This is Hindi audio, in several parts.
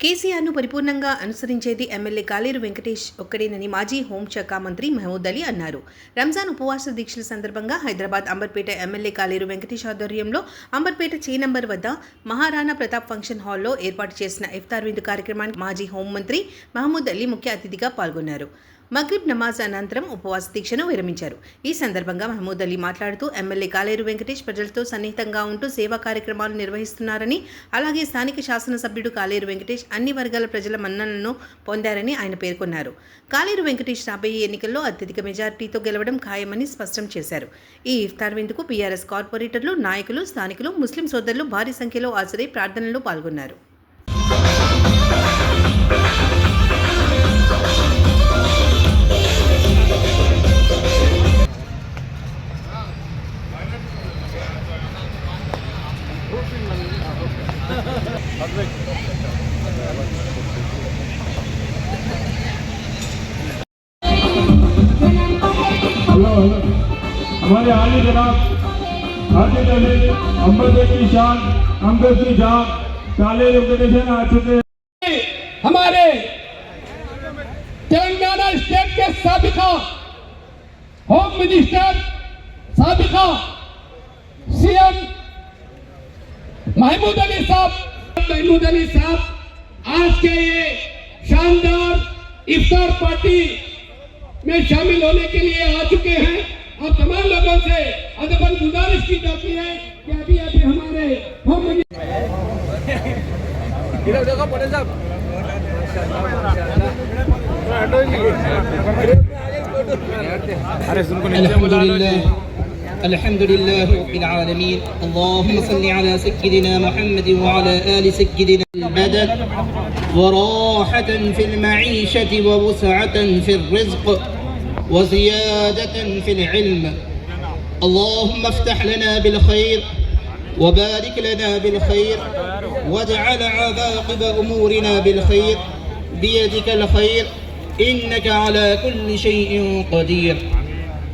కేసీఆర్ను పరిపూర్ణంగా అనుసరించేది ఎమ్మెల్యే కాలేరు వెంకటేష్ ఒక్కడేనని మాజీ హోంశాఖ మంత్రి మహమూద్ అలీ అన్నారు. రంజాన్ ఉపవాస దీక్షల సందర్భంగా హైదరాబాద్ అంబర్పేట ఎమ్మెల్యే కాలేరు వెంకటేష్ ఆధ్వర్యంలో అంబర్పేట చే నంబర్ వద్ద మహారాణా ప్రతాప్ ఫంక్షన్ హాల్లో ఏర్పాటు చేసిన ఇఫ్తార్ విందు కార్యక్రమానికి మాజీ హోంమంత్రి మహమూద్ అలీ ముఖ్య అతిథిగా పాల్గొన్నారు. మగ్రిబ్ నమాజ్ అనంతరం ఉపవాస దీక్షను విరమించారు. ఈ సందర్భంగా మహమూద్ అలీ మాట్లాడుతూ ఎమ్మెల్యే కాలేరు వెంకటేష్ ప్రజలతో సన్నిహితంగా ఉంటూ సేవా కార్యక్రమాలు నిర్వహిస్తున్నారని, అలాగే స్థానిక శాసనసభ్యుడు కాలేరు వెంకటేష్ అన్ని వర్గాల ప్రజల మన్ననలను పొందారని ఆయన పేర్కొన్నారు. కాలేరు వెంకటేష్ రాబోయే ఎన్నికల్లో అత్యధిక మెజారిటీతో గెలవడం ఖాయమని స్పష్టం చేశారు. ఈ ఇఫ్తార్ విందుకు బీఆర్ఎస్ కార్పొరేటర్లు, నాయకులు, స్థానికులు, ముస్లిం సోదరులు భారీ సంఖ్యలో హాజరై ప్రార్థనలో పాల్గొన్నారు. हमारे आली जनाब हाजिर अली अंबरपेट की शान अंबर की जान कालेरू वेंकटेश आ चुके हैं। हमारे तेलंगाना स्टेट के साबिका होम मिनिस्टर, साबिका सीएम महमूद अली साहब आज के ये शानदार इफ्तार पार्टी में शामिल होने के लिए आ चुके हैं। और तमाम लोगों से अदबन गुजारिश की जाती है कि अभी हमारे होम अल्हम्दुलिल्लाह रब्बिल आलमीन। अल्लाहुम्मा सल्लि अला सय्यिदिना मुहम्मद व अला आलि सय्यिदिना बदन व राहतन फिल मईशति व वसअतन फिर रिज़्क़ व ज़ियादतन फिल इल्म। अल्लाहुम्मा इफ्तह लना बिल खैर व बारिक लना बिल खैर वजअल आवाक़िब उमूरिना बिल खैर बियदिकल खैर इन्नका अला कुल्लि शैइन क़दीर।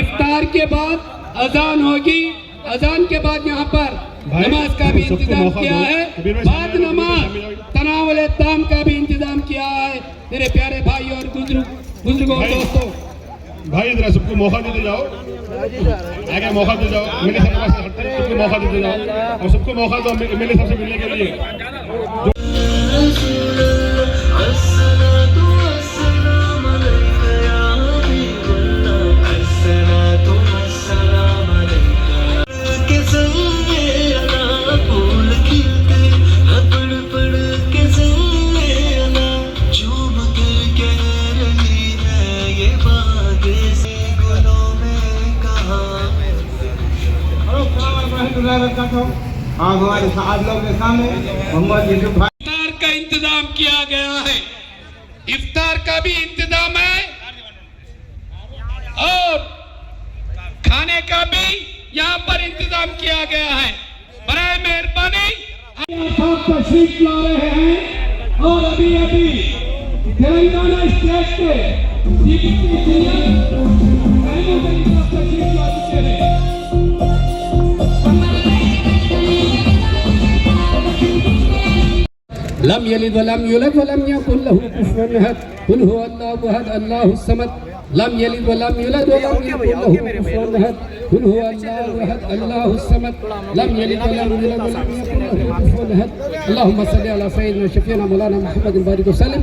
इफ्तार के बाद अजान होगी, अजान के बाद यहाँ पर नमाज का भी इंतजाम किया है, बाद नमाज तनावुल ताम का भी इंतजाम किया है। मेरे प्यारे भाई और बुजुर्गों दोस्तों, भाई इधर सबको मौका देते जाओ, आगे मौका दे जाओ, मेरे साथ सबको मौका देते जाओ और सबको मौका दो मेरे सबसे मिलने के लिए। हमारे साहब लोग के सामने मोहम्मद यूसुफ भाई इफ्तार का इंतजाम किया गया है, इफ्तार का भी इंतजाम है और खाने का भी यहाँ पर इंतजाम किया गया है। बराए मेहरबानी आप तशरीफ ला रहे हैं और अभी तेलंगाना स्टेट के डीपीपी सीएम महमूद अली साहब तशरीफ ला चुके हैं। लम यलिद वलम यूलद वलम यकुन लहु कुफुवन अहद कुल हुवा अल्लाहु अहद अल्लाहु सम्मद लम यलिद वलम यूलद वलम यकुन लहु कुफुवन अहद कुल हुवा अल्लाहु अहद अल्लाहु सम्मद लम यलिद वलम यूलद वलम यकुन लहु कुफुवन अहद अल्लाहुम्मा सल्लि अला सय्यिदिना शफीना मौलाना मुहम्मद बारिक वसल्लम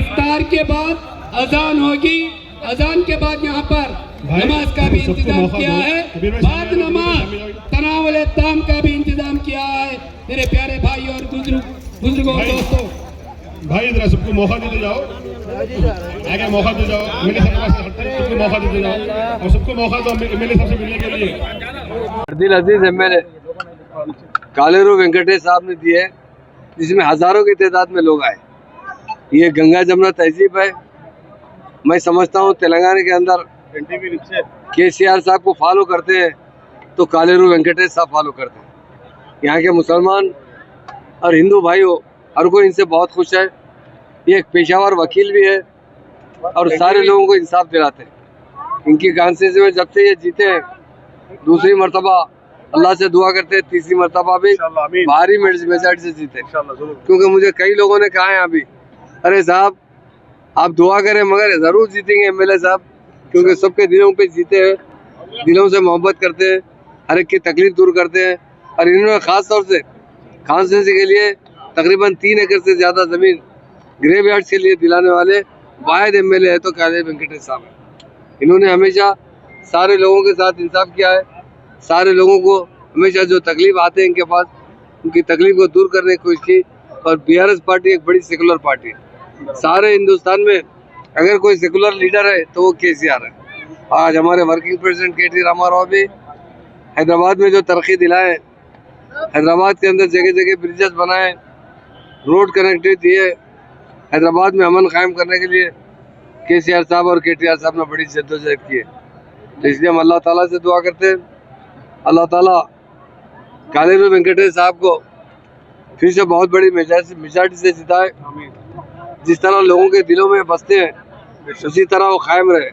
इफ्तार के बाद अजान होगी, अजान के बाद यहाँ पर नमाज का भी इंतजाम किया है, बाद नमाज तनावुल ताम का भी इंतजाम किया है। मेरे प्यारे भाई और बुजुर्गों दोस्तों, भाई इधर सबको मौका देते जाओ, आगे मौका दे जाओ, एमएलए साहब के पास सबको मौका देते जाओ और सबको मौका दो एमएलए साहब से मिलने के लिए। अर्दिल अजीज एमएलए कालेरू वेंकटेश साहब ने दिए, जिसमें हजारों की तादाद में लोग आए। ये गंगा जमुना तहजीब है। मैं समझता हूँ तेलंगाना के अंदर केसीआर साहब को फॉलो करते हैं तो कालेरू वेंकटेश साहब फॉलो करते हैं। यहाँ के मुसलमान और हिंदू भाइयों हर कोई इनसे बहुत खुश है। ये एक पेशावर वकील भी है और सारे लोगों को इंसाफ दिलाते हैं। इनकी कॉन्स्टिट्यूंसी में जब से ये जीते हैं, दूसरी मर्तबा अल्लाह से दुआ करते हैं, तीसरी मर्तबा भी भारी मेजॉरिटी से जीते। क्योंकि मुझे कई लोगों ने कहा है अभी, अरे साहब आप दुआ करें मगर जरूर जीतेंगे एमएलए साहब, क्योंकि सबके दिलों पे जीते हैं, दिलों से मोहब्बत करते हैं, हर एक की तकलीफ दूर करते हैं। और इन्होंने खास तौर से कॉन्स्टिट्यूंसी के लिए तकरीबन 3 एकड़ से ज्यादा जमीन ग्रेवयार्ड्स के लिए दिलाने वाले वाहिद एमएलए है तो कालेरू वेंकटेश साहब है। इन्होंने हमेशा सारे लोगों के साथ इंसाफ किया है। सारे लोगों को हमेशा जो तकलीफ आते हैं इनके पास, उनकी तकलीफ को दूर करने की कोशिश की। और बीआरएस पार्टी एक बड़ी सेकुलर पार्टी है। सारे हिंदुस्तान में अगर कोई सेकुलर लीडर है तो वो केसीआर है। आज हमारे वर्किंग प्रेसिडेंट के.टी. रामाराव भी हैदराबाद में जो तरक्की दिलाए, हैदराबाद के अंदर जगह जगह ब्रिजेस बनाए, रोड कनेक्टिविटी दिए, हैदराबाद में अमन कायम करने के लिए केसीआर साहब और केटीआर साहब ने बड़ी जद्दोजहद की है। तो इसलिए हम अल्लाह ताला से दुआ करते हैं, अल्लाह ताला कालेरू वेंकटेश साहब को फिर से बहुत बड़ी मेजॉरिटी से जिताए। जिस तरह लोगों के दिलों में बसते हैं उसी तरह वो कायम रहे।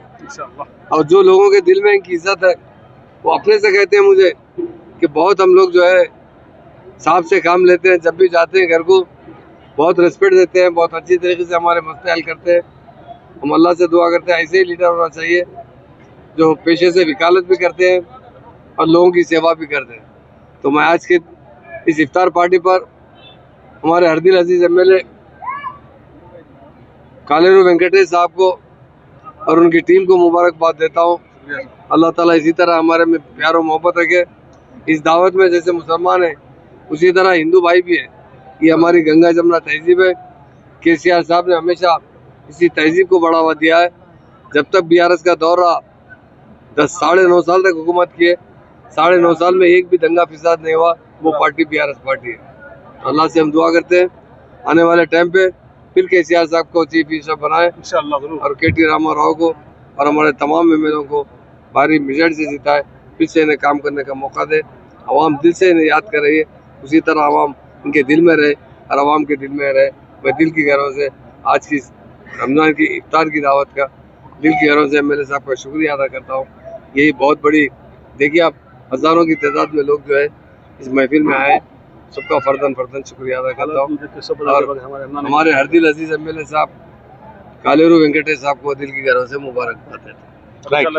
और जो लोगों के दिल में इनकी इज्जत है वो अपने से कहते हैं मुझे कि बहुत हम लोग जो है साहब से काम लेते हैं, जब भी जाते हैं घर को बहुत रिस्पेक्ट देते हैं, बहुत अच्छी तरीके से हमारे मसले हल करते हैं। हम अल्लाह से दुआ करते हैं ऐसे ही लीडर होना चाहिए जो पेशे से वकालत भी करते हैं और लोगों की सेवा भी करते हैं। तो मैं आज के इस इफ्तार पार्टी पर हमारे अर्दिल अजीज एमएलए कालेरू वेंकटेश साहब को और उनकी टीम को मुबारकबाद देता हूँ। अल्लाह ताला इसी तरह हमारे में प्यार और मोहब्बत रखे। इस दावत में जैसे मुसलमान है उसी तरह हिंदू भाई भी है। ये हमारी गंगा जमुना तहजीब है। केसीआर साहब ने हमेशा इसी तहजीब को बढ़ावा दिया है। जब तक बीआरएस का दौर रहा 9.5 साल तक हुकूमत किए, 9.5 साल में एक भी दंगा फिसाद नहीं हुआ। वो पार्टी बीआरएस पार्टी है। तो अल्लाह से हम दुआ करते हैं आने वाले टाइम पे फिर केसीआर साहब को चीफ मिनिस्टर बनाए और के.टी. रामाराव को और हमारे तमाम एमएलए को भारी मेजॉरिटी से जिताए, फिर से इन्हें काम करने का मौका दे। आवाम दिल से इन्हें याद कर रही है, उसी तरह आवाम इनके दिल में रहे और आवाम के दिल में रहे। मैं दिल की गहराइयों से आज की रमज़ान की इफ्तार की दावत का दिल की गहराइयों से एमएलए साहब का शुक्रिया अदा करता हूँ। यही बहुत बड़ी, देखिए आप हज़ारों की तादाद में लोग जो है इस महफिल में आए, सबका फर्दन शुक्रिया अदा करता हूँ। और हमारे अर्दिल अजीज एमएलए साहब कालेरू वेंकटेश साहब को दिल की गहराइयों से मुबारकबाद देता हूँ।